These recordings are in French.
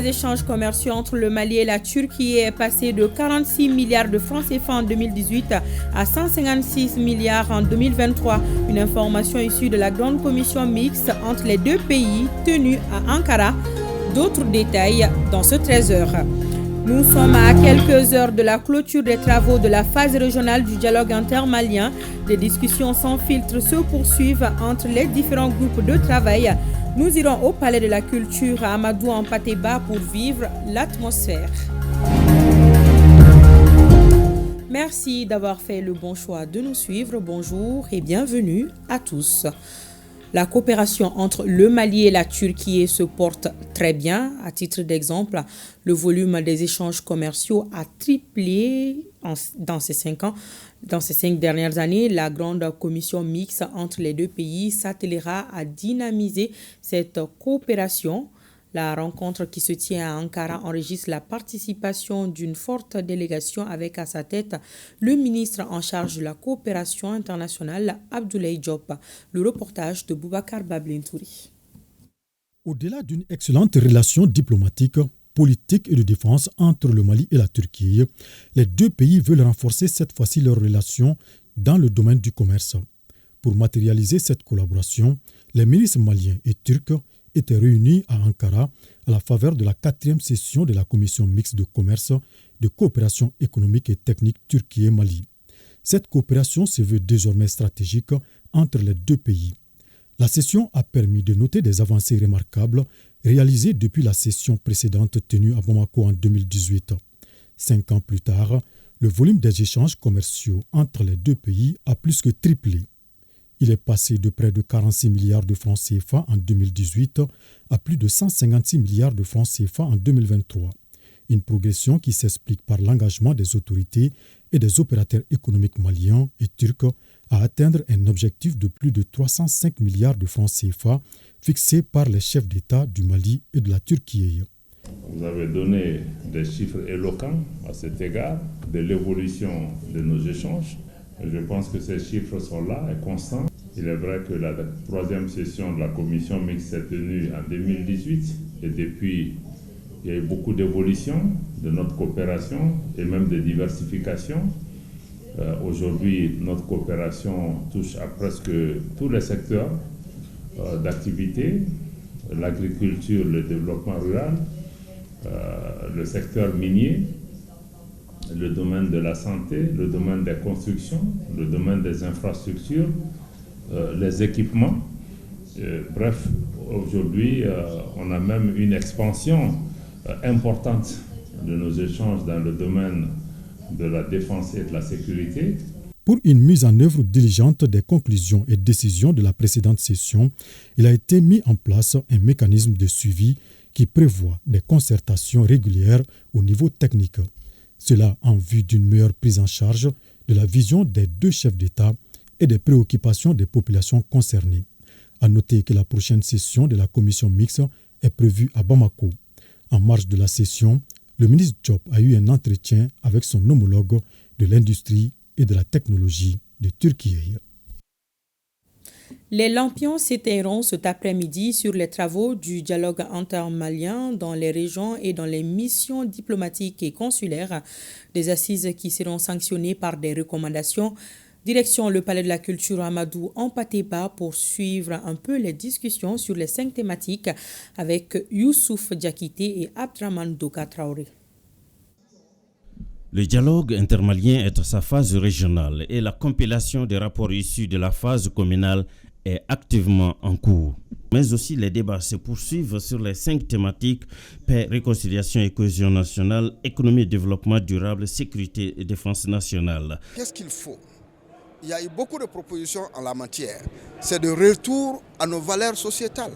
des échanges commerciaux entre le Mali et la Turquie est passé de 46 milliards de francs CFA en 2018 à 156 milliards en 2023. Une information issue de la grande commission mixte entre les deux pays tenue à Ankara. D'autres détails dans ce 13h. Nous sommes à quelques heures de la clôture des travaux de la phase régionale du dialogue intermalien. Des discussions sans filtre se poursuivent entre les différents groupes de travail. Nous irons au Palais de la Culture à Amadou en Patéba pour vivre l'atmosphère. Merci d'avoir fait le bon choix de nous suivre. Bonjour et bienvenue à tous. La coopération entre le Mali et la Turquie se porte très bien. À titre d'exemple, le volume des échanges commerciaux a triplé dans ces 5 ans. Dans ces 5 dernières années, la grande commission mixte entre les deux pays s'attellera à dynamiser cette coopération. La rencontre qui se tient à Ankara enregistre la participation d'une forte délégation avec à sa tête le ministre en charge de la coopération internationale, Abdoulaye Diop. Le reportage de Boubacar Bablintouri. Au-delà d'une excellente relation diplomatique, politique et de défense entre le Mali et la Turquie, les deux pays veulent renforcer cette fois-ci leurs relations dans le domaine du commerce. Pour matérialiser cette collaboration, les ministres maliens et turcs étaient réunis à Ankara à la faveur de la 4e session de la commission mixte de commerce, de coopération économique et technique Turquie et Mali. Cette coopération se veut désormais stratégique entre les deux pays. La session a permis de noter des avancées remarquables réalisées depuis la session précédente tenue à Bamako en 2018. 5 ans plus tard, le volume des échanges commerciaux entre les deux pays a plus que triplé. Il est passé de près de 46 milliards de francs CFA en 2018 à plus de 156 milliards de francs CFA en 2023. Une progression qui s'explique par l'engagement des autorités et des opérateurs économiques maliens et turcs à atteindre un objectif de plus de 305 milliards de francs CFA fixé par les chefs d'État du Mali et de la Turquie. Vous avez donné des chiffres éloquents à cet égard de l'évolution de nos échanges. Je pense que ces chiffres sont là et constants. Il est vrai que la 3e session de la commission mixte s'est tenue en 2018 et depuis, il y a eu beaucoup d'évolutions de notre coopération et même de diversification. Aujourd'hui, notre coopération touche à presque tous les secteurs d'activité, l'agriculture, le développement rural, le secteur minier, le domaine de la santé, le domaine des constructions, le domaine des infrastructures, les équipements. Bref, aujourd'hui, on a même une expansion importante de nos échanges dans le domaine de la défense et de la sécurité. Pour une mise en œuvre diligente des conclusions et décisions de la précédente session, il a été mis en place un mécanisme de suivi qui prévoit des concertations régulières au niveau technique. Cela en vue d'une meilleure prise en charge de la vision des deux chefs d'État et des préoccupations des populations concernées. À noter que la prochaine session de la commission mixte est prévue à Bamako. En marge de la session, le ministre Diop a eu un entretien avec son homologue de l'industrie et de la technologie de Turquie. Les lampions s'éteindront cet après-midi sur les travaux du dialogue intermalien dans les régions et dans les missions diplomatiques et consulaires, des assises qui seront sanctionnées par des recommandations. Direction le Palais de la Culture Amadou en Patéba pour suivre un peu les discussions sur les 5 thématiques avec Youssouf Diakité et Abdraman Doka Traoré. Le dialogue intermalien est à sa phase régionale et la compilation des rapports issus de la phase communale est activement en cours. Mais aussi les débats se poursuivent sur les 5 thématiques: paix, réconciliation et cohésion nationale, économie et développement durable, sécurité et défense nationale. Qu'est-ce qu'il faut? Il y a eu beaucoup de propositions en la matière. C'est de retour à nos valeurs sociétales.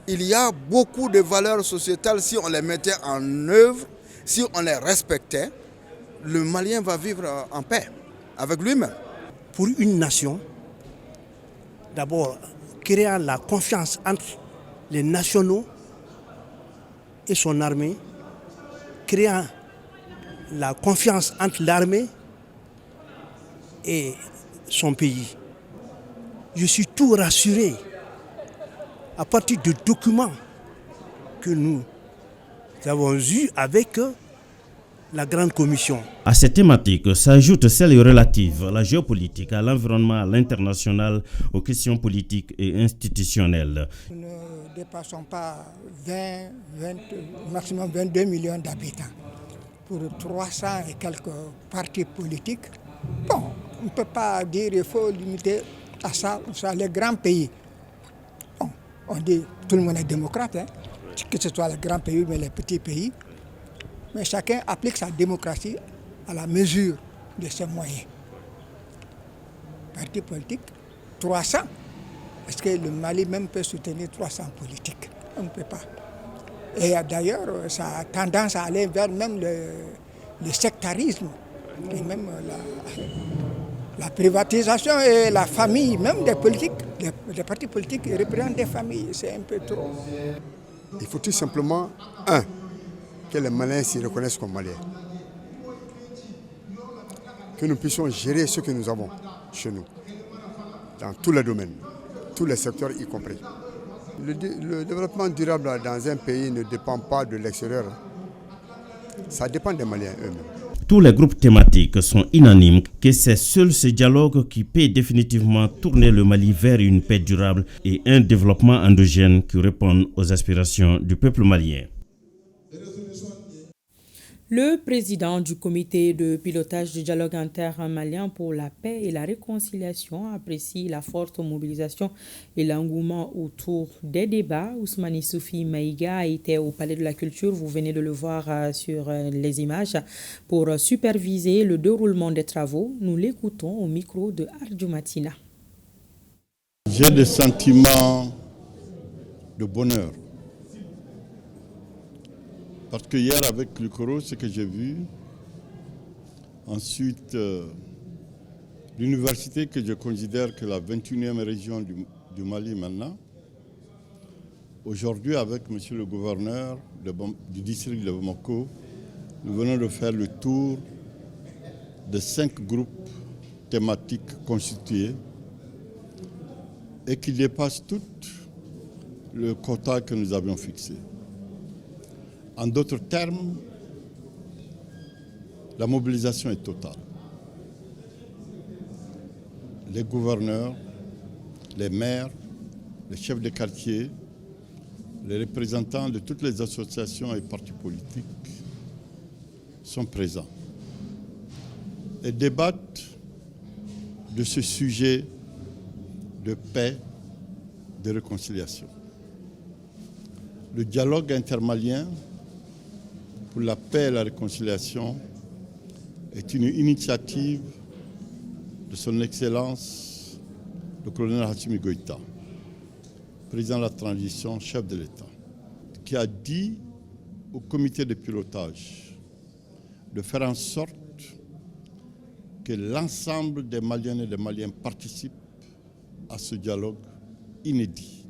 Il y a beaucoup de valeurs sociétales, si on les mettait en œuvre, si on les respectait, le Malien va vivre en paix avec lui-même. Pour une nation, d'abord, créant la confiance entre les nationaux et son armée, créant la confiance entre l'armée et son pays. Je suis tout rassuré à partir de documents que nous Nous avons eu avec la grande commission. À cette thématique s'ajoutent celles relatives à la géopolitique, à l'environnement, à l'international, aux questions politiques et institutionnelles. Nous ne dépassons pas 20, maximum 22 millions d'habitants. Pour 300 et quelques partis politiques, bon, on ne peut pas dire qu'il faut limiter à ça les grands pays. Bon, on dit tout le monde est démocrate, hein, que ce soit les grands pays mais les petits pays. Mais chacun applique sa démocratie à la mesure de ses moyens. Parti politique, 300. Est-ce que le Mali même peut soutenir 300 politiques? On ne peut pas. Et d'ailleurs, ça a tendance à aller vers même le sectarisme, et même la privatisation et la famille, même des politiques. Les partis politiques représentent des familles, c'est un peu trop. Il faut tout simplement, que les Maliens s'y reconnaissent comme Maliens. Que nous puissions gérer ce que nous avons chez nous, dans tous les domaines, tous les secteurs y compris. Le développement durable dans un pays ne dépend pas de l'extérieur. Ça dépend des Maliens eux-mêmes. Tous les groupes thématiques sont unanimes que c'est seul ce dialogue qui peut définitivement tourner le Mali vers une paix durable et un développement endogène qui répond aux aspirations du peuple malien. Le président du comité de pilotage du dialogue intermalien pour la paix et la réconciliation apprécie la forte mobilisation et l'engouement autour des débats. Ousmane Issoufi Maïga était au Palais de la Culture, vous venez de le voir sur les images, pour superviser le déroulement des travaux. Nous l'écoutons au micro de Arju Matina. J'ai des sentiments de bonheur. Parce que hier, avec le Coro, ce que j'ai vu, ensuite, l'université que je considère que la 21e région du Mali maintenant, aujourd'hui, avec monsieur le gouverneur du district de Bamako, nous venons de faire le tour de 5 groupes thématiques constitués et qui dépassent tout le quota que nous avions fixé. En d'autres termes, la mobilisation est totale. Les gouverneurs, les maires, les chefs de quartier, les représentants de toutes les associations et partis politiques sont présents et débattent de ce sujet de paix, de réconciliation. Le dialogue intermalien pour la paix et la réconciliation est une initiative de son Excellence, le colonel Assimi Goïta, président de la transition, chef de l'État, qui a dit au comité de pilotage de faire en sorte que l'ensemble des Maliennes et des Maliens participent à ce dialogue inédit,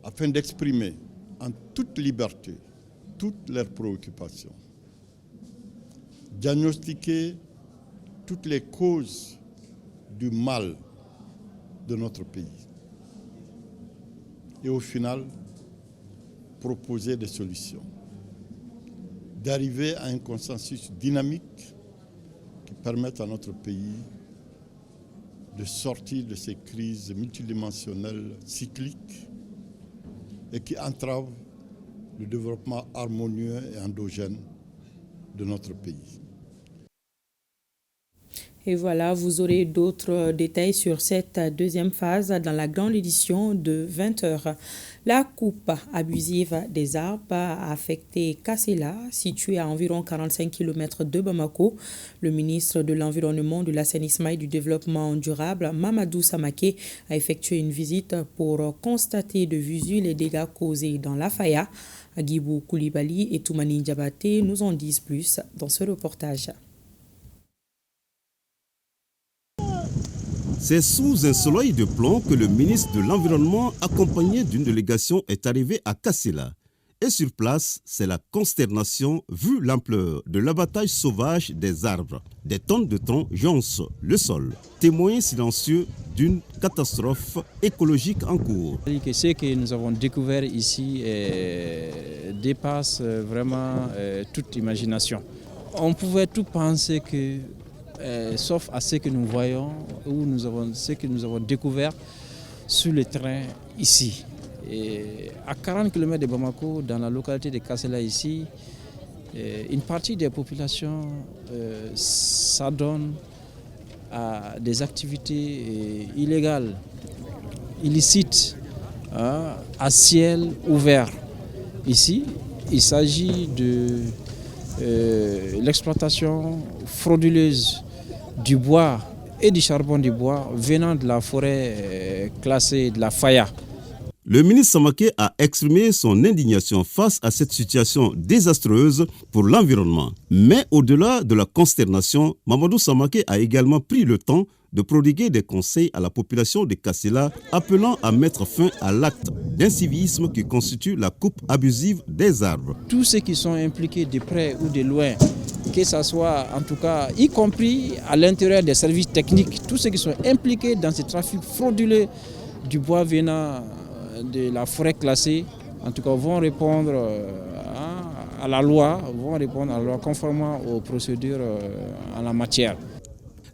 afin d'exprimer en toute liberté toutes leurs préoccupations, diagnostiquer toutes les causes du mal de notre pays et au final proposer des solutions, d'arriver à un consensus dynamique qui permette à notre pays de sortir de ces crises multidimensionnelles cycliques et qui entravent le développement harmonieux et endogène de notre pays. Et voilà, vous aurez d'autres détails sur cette deuxième phase dans la grande édition de 20h. La coupe abusive des arbres a affecté Kassela, situé à environ 45 km de Bamako. Le ministre de l'Environnement, de l'Assainissement et du Développement durable, Mamadou Samaké, a effectué une visite pour constater de visu les dégâts causés dans la Faya. Agibou Koulibaly et Toumani Diabaté nous en disent plus dans ce reportage. C'est sous un soleil de plomb que le ministre de l'Environnement, accompagné d'une délégation, est arrivé à Kassela. Et sur place, c'est la consternation vu l'ampleur de l'abattage sauvage des arbres. Des tonnes de troncs joncent le sol, témoin silencieux d'une catastrophe écologique en cours. Ce que nous avons découvert ici dépasse vraiment toute imagination. On pouvait tout penser que, sauf à ce que nous voyons ou ce que nous avons découvert sur le terrain ici. Et à 40 km de Bamako, dans la localité de Kassela ici, une partie des populations s'adonne à des activités illégales, illicites, à ciel ouvert. Ici, il s'agit de l'exploitation frauduleuse du bois et du charbon du bois venant de la forêt classée de la Faya. Le ministre Samaké a exprimé son indignation face à cette situation désastreuse pour l'environnement. Mais au-delà de la consternation, Mamadou Samaké a également pris le temps de prodiguer des conseils à la population de Kassela, appelant à mettre fin à l'acte d'incivisme qui constitue la coupe abusive des arbres. Tous ceux qui sont impliqués de près ou de loin, que ce soit en tout cas, y compris à l'intérieur des services techniques, tous ceux qui sont impliqués dans ce trafic frauduleux du bois venant de la forêt classée, en tout cas vont répondre à la loi, conformément aux procédures en la matière.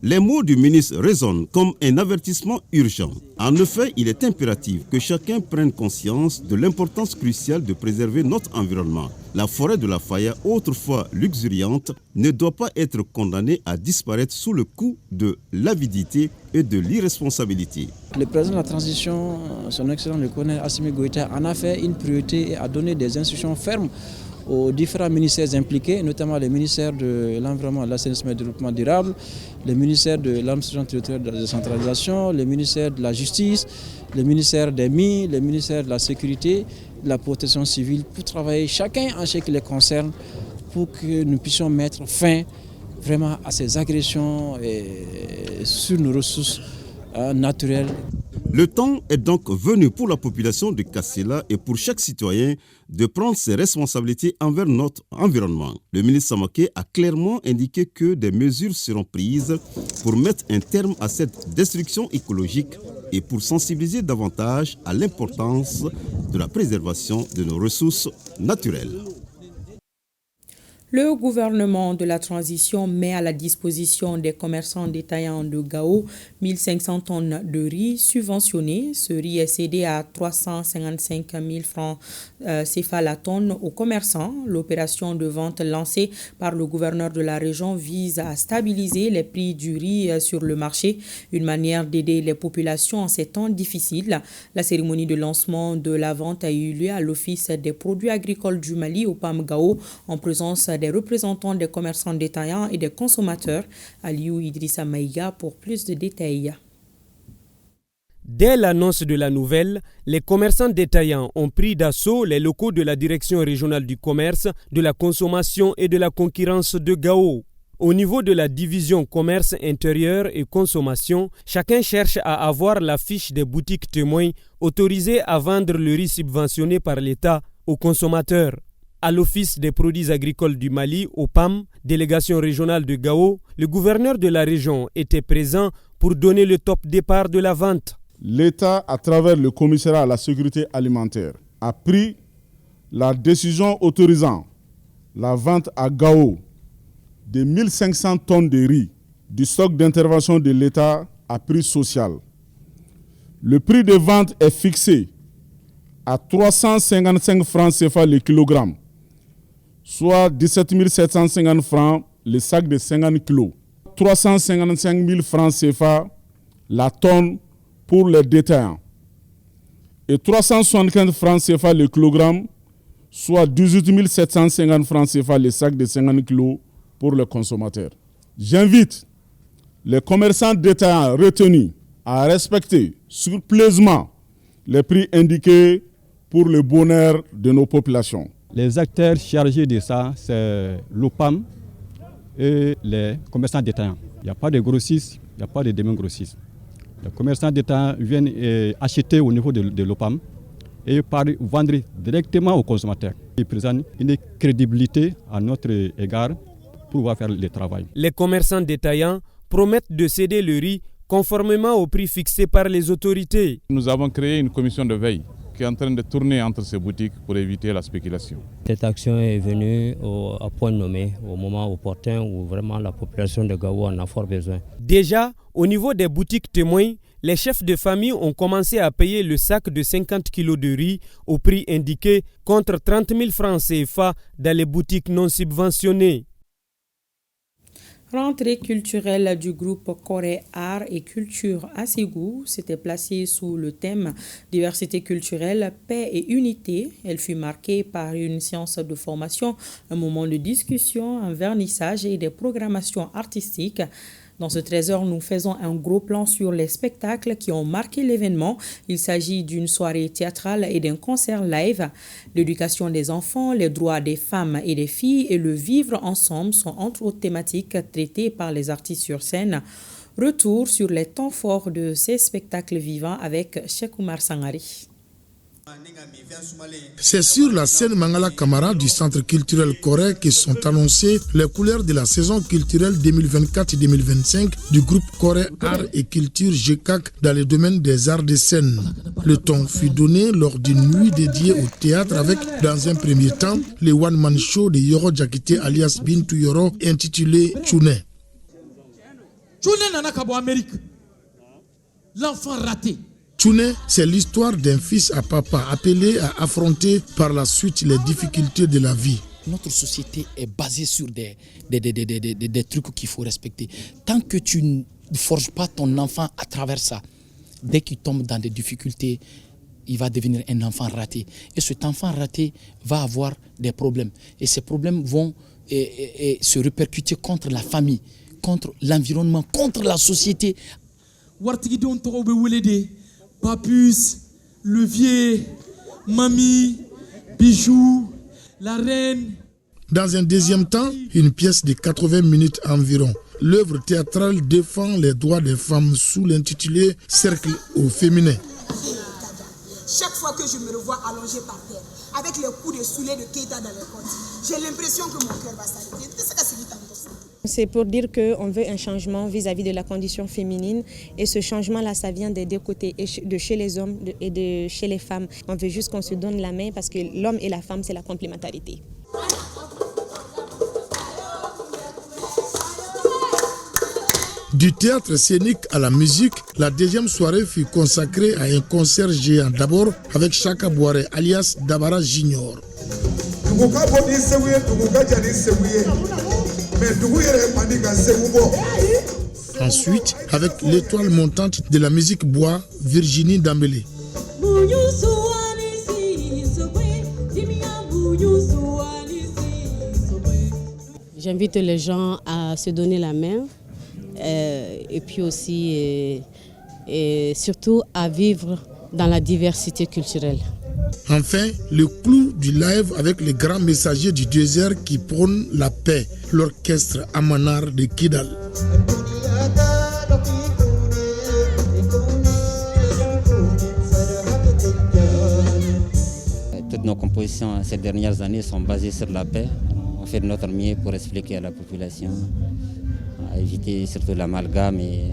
Les mots du ministre résonnent comme un avertissement urgent. En effet, il est impératif que chacun prenne conscience de l'importance cruciale de préserver notre environnement. La forêt de la Faya, autrefois luxuriante, ne doit pas être condamnée à disparaître sous le coup de l'avidité et de l'irresponsabilité. Le président de la transition, son excellence le colonel Assimi Goïta, en a fait une priorité et a donné des instructions fermes aux différents ministères impliqués, notamment le ministère de l'Environnement, de l'Assainissement et du Développement durable, le ministère de l'Administration territoriale de la décentralisation, le ministère de la Justice, le ministère des Mines, le ministère de la Sécurité, de la Protection civile, pour travailler chacun en ce qui les concerne, pour que nous puissions mettre fin vraiment à ces agressions sur nos ressources naturelles. Le temps est donc venu pour la population de Kassela et pour chaque citoyen de prendre ses responsabilités envers notre environnement. Le ministre Samaké a clairement indiqué que des mesures seront prises pour mettre un terme à cette destruction écologique et pour sensibiliser davantage à l'importance de la préservation de nos ressources naturelles. Le gouvernement de la transition met à la disposition des commerçants détaillants de Gao 1500 tonnes de riz subventionné. Ce riz est cédé à 355 000 francs CFA la tonne aux commerçants. L'opération de vente lancée par le gouverneur de la région vise à stabiliser les prix du riz sur le marché, une manière d'aider les populations en ces temps difficiles. La cérémonie de lancement de la vente a eu lieu à l'Office des produits agricoles du Mali au PAM Gao en présence des représentants des commerçants détaillants et des consommateurs. Aliou Idrissa Maïga pour plus de détails. Dès l'annonce de la nouvelle, les commerçants détaillants ont pris d'assaut les locaux de la Direction régionale du commerce, de la consommation et de la concurrence de Gao. Au niveau de la division commerce intérieur et consommation, chacun cherche à avoir la fiche des boutiques témoins autorisées à vendre le riz subventionné par l'État aux consommateurs. À l'Office des produits agricoles du Mali, au PAM, délégation régionale de Gao, le gouverneur de la région était présent pour donner le top départ de la vente. L'État, à travers le commissariat à la sécurité alimentaire, a pris la décision autorisant la vente à Gao de 1500 tonnes de riz du stock d'intervention de l'État à prix social. Le prix de vente est fixé à 355 francs CFA le kilogramme, soit 17 750 francs le sac de 50 kg. 355 000 francs CFA la tonne pour les détaillants et 375 francs CFA le kilogramme, soit 18 750 francs CFA le sac de 50 kg pour les consommateurs. J'invite les commerçants détaillants retenus à respecter scrupuleusement les prix indiqués pour le bonheur de nos populations. Les acteurs chargés de ça, c'est l'OPAM et les commerçants détaillants. Il n'y a pas de grossistes, il n'y a pas de demi-grossistes. Les commerçants détaillants viennent acheter au niveau de l'OPAM et par vendre directement aux consommateurs. Ils présentent une crédibilité à notre égard pour pouvoir faire le travail. Les commerçants détaillants promettent de céder le riz conformément au prix fixé par les autorités. Nous avons créé une commission de veille qui est en train de tourner entre ces boutiques pour éviter la spéculation. Cette action est venue à point nommé, au moment opportun où vraiment la population de Gao en a fort besoin. Déjà, au niveau des boutiques témoins, les chefs de famille ont commencé à payer le sac de 50 kg de riz au prix indiqué contre 30 000 francs CFA dans les boutiques non subventionnées. Rentrée culturelle du groupe Corée Art et Culture à Ségou s'était placée sous le thème diversité culturelle, paix et unité. Elle fut marquée par une séance de formation, un moment de discussion, un vernissage et des programmations artistiques. Dans ce trésor, nous faisons un gros plan sur les spectacles qui ont marqué l'événement. Il s'agit d'une soirée théâtrale et d'un concert live. L'éducation des enfants, les droits des femmes et des filles et le vivre ensemble sont entre autres thématiques traitées par les artistes sur scène. Retour sur les temps forts de ces spectacles vivants avec Cheikh Oumar Sangari. C'est sur la scène Mangala Kamara du Centre culturel Corée que sont annoncées les couleurs de la saison culturelle 2024-2025 du groupe Corée Art et Culture GCAC dans le domaine des arts de scène. Le ton fut donné lors d'une nuit dédiée au théâtre avec, dans un premier temps, le one-man show de Yoro Jakite alias Bintou Yoro intitulé Tchouné. Tchouné Nanakabo Amérique, l'enfant raté. Tchouné, c'est l'histoire d'un fils à papa appelé à affronter par la suite les difficultés de la vie. Notre société est basée sur des trucs qu'il faut respecter. Tant que tu ne forges pas ton enfant à travers ça, dès qu'il tombe dans des difficultés, il va devenir un enfant raté. Et cet enfant raté va avoir des problèmes. Et ces problèmes vont se répercuter contre la famille, contre l'environnement, contre la société. Papus, Levier, Mamie, Bijou, la reine. Dans un deuxième temps, une pièce de 80 minutes environ. L'œuvre théâtrale défend les droits des femmes sous l'intitulé Cercle au féminin. Chaque fois que je me revois allongé par terre, avec les coups de souliers de Keita dans les côtes, j'ai l'impression que mon cœur va s'arrêter. C'est pour dire qu'on veut un changement vis-à-vis de la condition féminine. Et ce changement-là, ça vient des deux côtés, de chez les hommes et de chez les femmes. On veut juste qu'on se donne la main parce que l'homme et la femme, c'est la complémentarité. Du théâtre scénique à la musique, la deuxième soirée fut consacrée à un concert géant. D'abord avec Chaka Boare, alias Dabara Junior. Ensuite, avec l'étoile montante de la musique bois, Virginie Dambélé. J'invite les gens à se donner la main et puis aussi et surtout à vivre dans la diversité culturelle. Enfin, le clou du live avec les grands messagers du désert qui prônent la paix, l'orchestre Amanar de Kidal. Toutes nos compositions ces dernières années sont basées sur la paix. On fait de notre mieux pour expliquer à la population, à éviter surtout l'amalgame et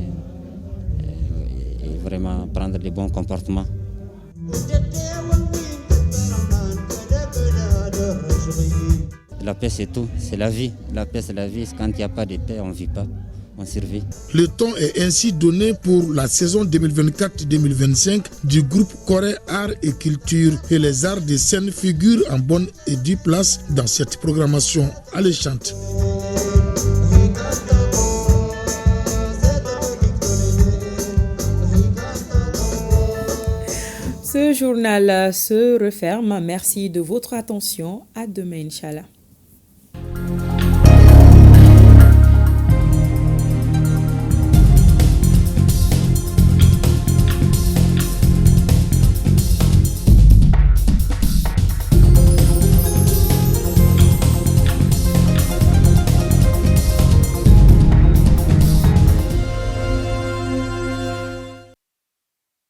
vraiment prendre les bons comportements. La paix c'est tout, c'est la vie. La paix c'est la vie. Quand il n'y a pas de paix, on ne vit pas, on survit. Le ton est ainsi donné pour la saison 2024-2025 du groupe Corée Art et Culture. Et les arts de scène figurent en bonne et due place dans cette programmation alléchante. Ce journal se referme. Merci de votre attention. À demain, Inch'Allah.